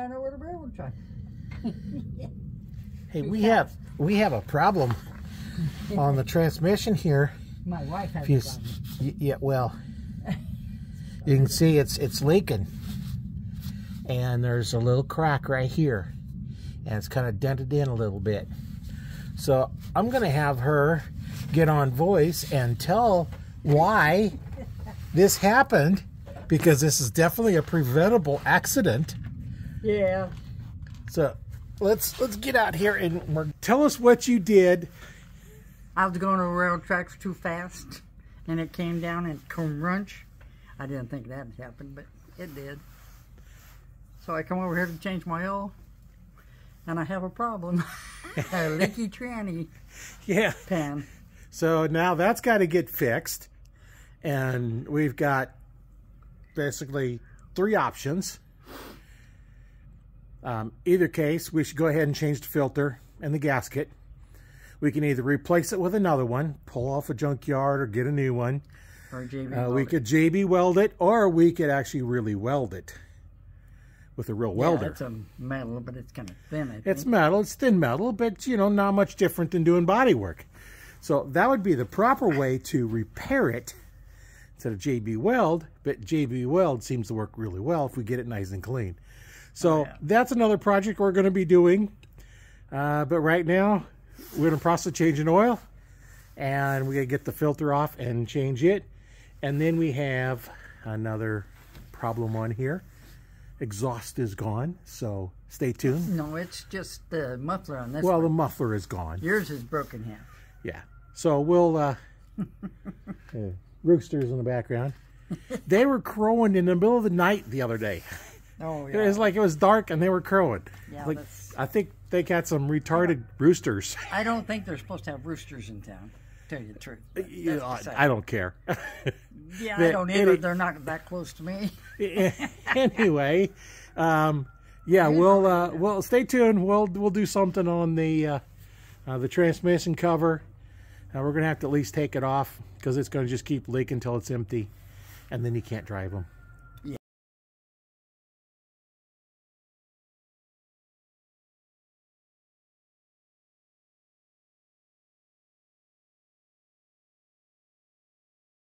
I know where the railroad track. Hey, we have a problem on the transmission here. My wife has a problem. Yeah, well, you can see it's leaking, and there's a little crack right here, and it's kind of dented in a little bit. So I'm gonna have her get on voice and tell why this happened, because this is definitely a preventable accident. Yeah. So let's get out here and tell us what you did. I was going over railroad tracks too fast, and it came down and crunch. I didn't think that would happen, but it did. So I come over here to change my oil, and I have a problem. A leaky tranny pan. So now that's got to get fixed, and we've got basically 3 options. Either case, we should go ahead and change the filter and the gasket. We can either replace it with another one, pull off a junkyard, or get a new one. Or JB we could JB weld it, or we could actually really weld it with a real welder. It's a metal, but it's kind of thin, I think. It's metal, it's thin metal, but you know, not much different than doing body work. So that would be the proper way to repair it instead of JB weld, but JB weld seems to work really well if we get it nice and clean. So that's another project we're going to be doing. But right now, we're in the process of changing oil, and we got to get the filter off and change it. And then we have another problem on here. Exhaust is gone, so stay tuned. No, it's just the muffler on this Well, one. the muffler is gone. Yours is broken half. Yeah. So we'll... roosters in the background. They were crowing in the middle of the night the other day. Oh, yeah. It was like it was dark and they were crowing. Yeah, like, I think they got some retarded roosters. I don't think they're supposed to have roosters in town, to tell you the truth. I don't care. Yeah, I don't either. They're not that close to me. Anyway, yeah, we'll stay tuned. We'll do something on the transmission cover. We're gonna have to at least take it off because it's gonna just keep leaking until it's empty, and then you can't drive them.